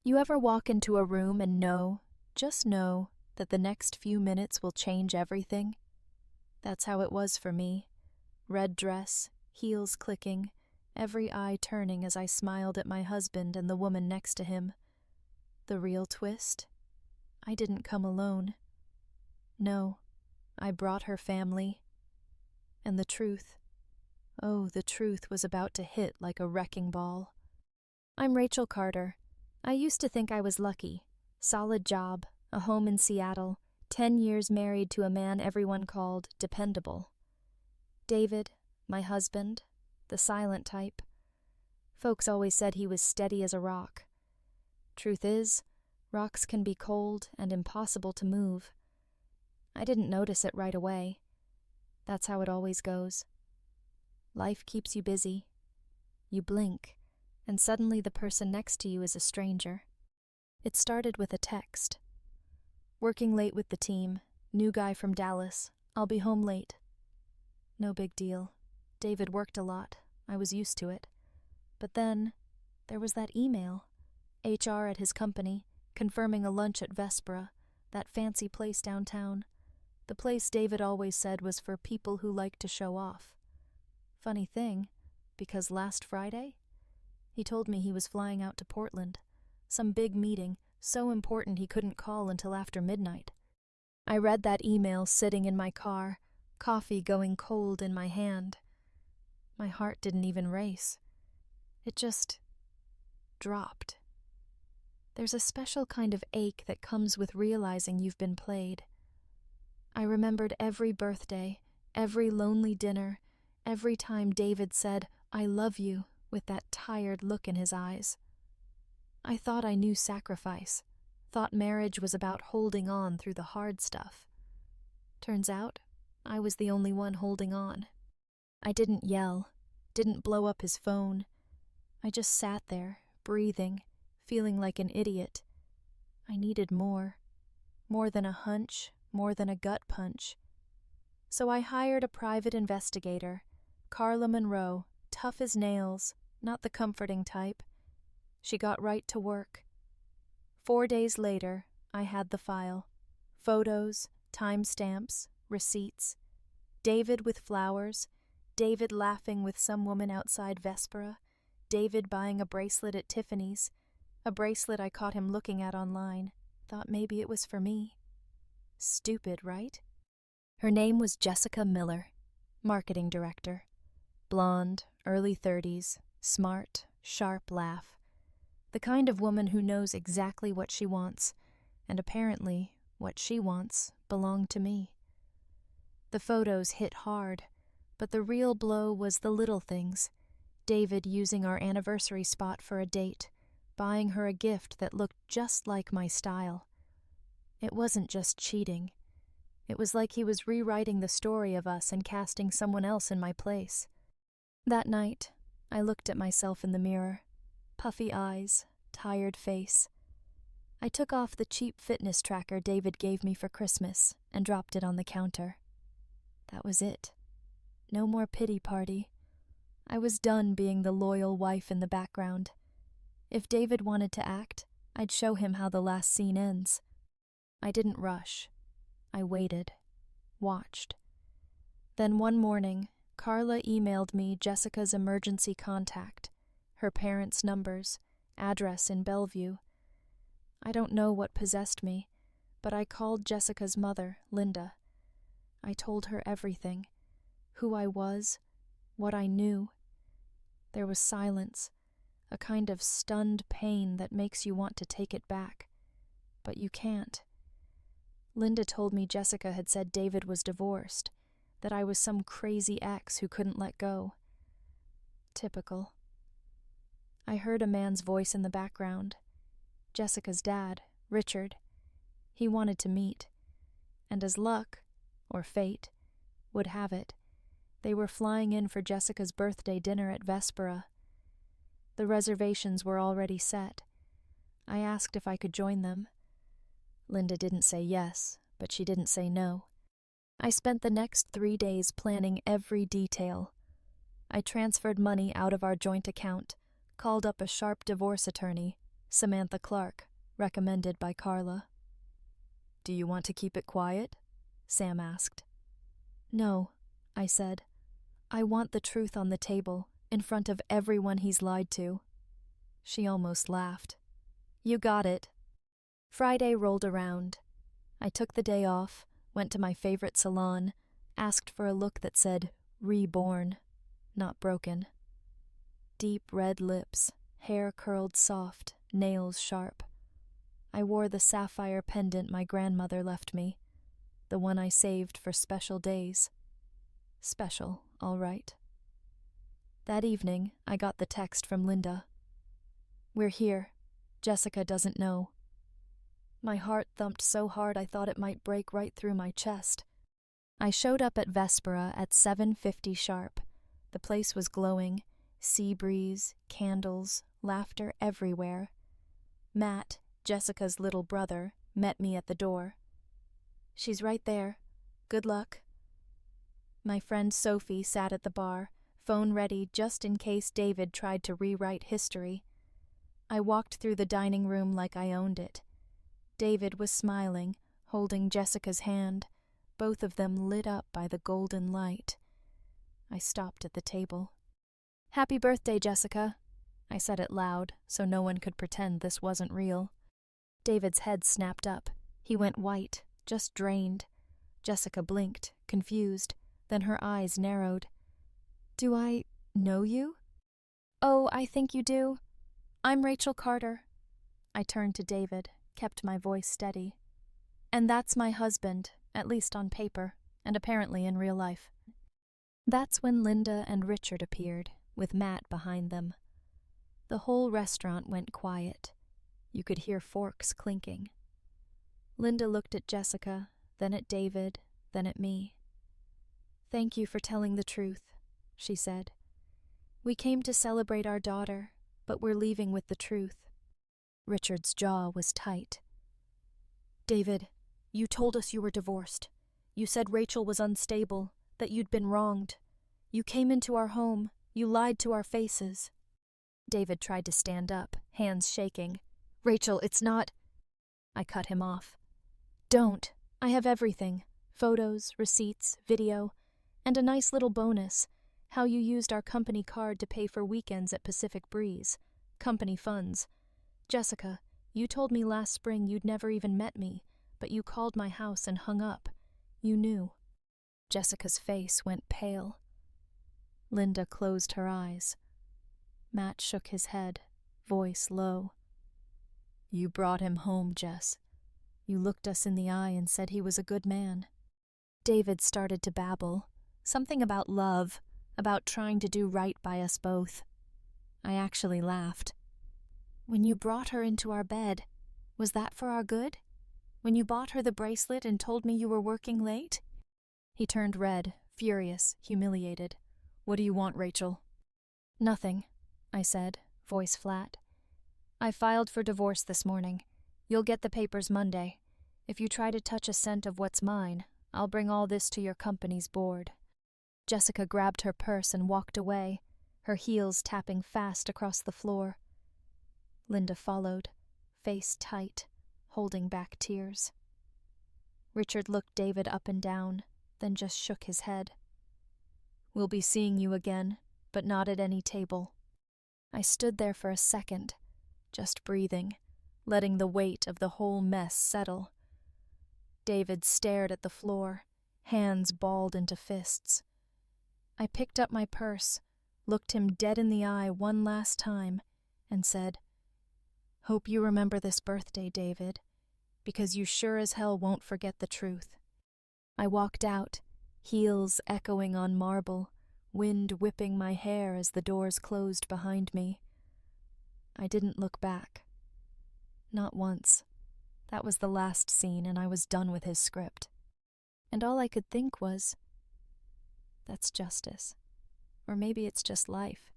You ever walk into a room and just know, that the next few minutes will change everything? That's how it was for me. Red dress, heels clicking, every eye turning as I smiled at my husband and the woman next to him. The real twist? I didn't come alone. No, I brought her family. And the truth, oh, the truth was about to hit like a wrecking ball. I'm Rachel Carter. I used to think I was lucky. Solid job, a home in Seattle, 10 years married to a man everyone called dependable. David, my husband, the silent type. Folks always said he was steady as a rock. Truth is, rocks can be cold and impossible to move. I didn't notice it right away. That's how it always goes. Life keeps you busy. You blink, and suddenly the person next to you is a stranger. It started with a text. Working late with the team, new guy from Dallas, I'll be home late. No big deal. David worked a lot, I was used to it. But then, there was that email. HR at his company, confirming a lunch at Vespera, that fancy place downtown. The place David always said was for people who like to show off. Funny thing, because last Friday, he told me he was flying out to Portland. Some big meeting, so important he couldn't call until after midnight. I read that email sitting in my car, coffee going cold in my hand. My heart didn't even race. It just dropped. There's a special kind of ache that comes with realizing you've been played. I remembered every birthday, every lonely dinner, every time David said, "I love you," with that tired look in his eyes. I thought I knew sacrifice, thought marriage was about holding on through the hard stuff. Turns out, I was the only one holding on. I didn't yell, didn't blow up his phone. I just sat there, breathing, feeling like an idiot. I needed more. More than a hunch, more than a gut punch. So I hired a private investigator, Carla Monroe, tough as nails, not the comforting type. She got right to work. 4 days later, I had the file. Photos, timestamps, receipts. David with flowers, David laughing with some woman outside Vespera, David buying a bracelet at Tiffany's, a bracelet I caught him looking at online, thought maybe it was for me. Stupid, right? Her name was Jessica Miller, marketing director. Blonde, early 30s, smart, sharp laugh. The kind of woman who knows exactly what she wants, and apparently what she wants belonged to me. The photos hit hard, but the real blow was the little things. David using our anniversary spot for a date, buying her a gift that looked just like my style. It wasn't just cheating. It was like he was rewriting the story of us and casting someone else in my place. That night, I looked at myself in the mirror. Puffy eyes, tired face. I took off the cheap fitness tracker David gave me for Christmas and dropped it on the counter. That was it. No more pity party. I was done being the loyal wife in the background. If David wanted to act, I'd show him how the last scene ends. I didn't rush. I waited, watched. Then one morning, Carla emailed me Jessica's emergency contact, her parents' numbers, address in Bellevue. I don't know what possessed me, but I called Jessica's mother, Linda. I told her everything, who I was, what I knew. There was silence, a kind of stunned pain that makes you want to take it back, but you can't. Linda told me Jessica had said David was divorced, that I was some crazy ex who couldn't let go. Typical. I heard a man's voice in the background. Jessica's dad, Richard. He wanted to meet. And as luck, or fate, would have it, they were flying in for Jessica's birthday dinner at Vespera. The reservations were already set. I asked if I could join them. Linda didn't say yes, but she didn't say no. I spent the next 3 days planning every detail. I transferred money out of our joint account, called up a sharp divorce attorney, Samantha Clark, recommended by Carla. Do you want to keep it quiet? Sam asked. No, I said. I want the truth on the table, in front of everyone he's lied to. She almost laughed. You got it. Friday rolled around. I took the day off, went to my favorite salon, asked for a look that said, reborn, not broken. Deep red lips, hair curled soft, nails sharp. I wore the sapphire pendant my grandmother left me, the one I saved for special days. Special, all right. That evening, I got the text from Linda. We're here. Jessica doesn't know. My heart thumped so hard I thought it might break right through my chest. I showed up at Vespera at 7:50 sharp. The place was glowing, sea breeze, candles, laughter everywhere. Matt, Jessica's little brother, met me at the door. She's right there. Good luck. My friend Sophie sat at the bar, phone ready just in case David tried to rewrite history. I walked through the dining room like I owned it. David was smiling, holding Jessica's hand, both of them lit up by the golden light. I stopped at the table. Happy birthday, Jessica. I said it loud, so no one could pretend this wasn't real. David's head snapped up. He went white, just drained. Jessica blinked, confused, then her eyes narrowed. Do I know you? Oh, I think you do. I'm Rachel Carter. I turned to David, kept my voice steady. And that's my husband, at least on paper, and apparently in real life. That's when Linda and Richard appeared, with Matt behind them. The whole restaurant went quiet. You could hear forks clinking. Linda looked at Jessica, then at David, then at me. Thank you for telling the truth, she said. We came to celebrate our daughter, but we're leaving with the truth. Richard's jaw was tight. David, you told us you were divorced. You said Rachel was unstable, that you'd been wronged. You came into our home. You lied to our faces. David tried to stand up, hands shaking. Rachel, it's not... I cut him off. Don't. I have everything. Photos, receipts, video, and a nice little bonus. How you used our company card to pay for weekends at Pacific Breeze. Company funds. Jessica, you told me last spring you'd never even met me, but you called my house and hung up. You knew. Jessica's face went pale. Linda closed her eyes. Matt shook his head, voice low. You brought him home, Jess. You looked us in the eye and said he was a good man. David started to babble, something about love, about trying to do right by us both. I actually laughed. When you brought her into our bed, was that for our good? When you bought her the bracelet and told me you were working late? He turned red, furious, humiliated. What do you want, Rachel? Nothing, I said, voice flat. I filed for divorce this morning. You'll get the papers Monday. If you try to touch a cent of what's mine, I'll bring all this to your company's board. Jessica grabbed her purse and walked away, her heels tapping fast across the floor. Linda followed, face tight, holding back tears. Richard looked David up and down, then just shook his head. We'll be seeing you again, but not at any table. I stood there for a second, just breathing, letting the weight of the whole mess settle. David stared at the floor, hands balled into fists. I picked up my purse, looked him dead in the eye one last time, and said, Hope you remember this birthday, David, because you sure as hell won't forget the truth. I walked out, heels echoing on marble, wind whipping my hair as the doors closed behind me. I didn't look back. Not once. That was the last scene, and I was done with his script. And all I could think was, that's justice. Or maybe it's just life.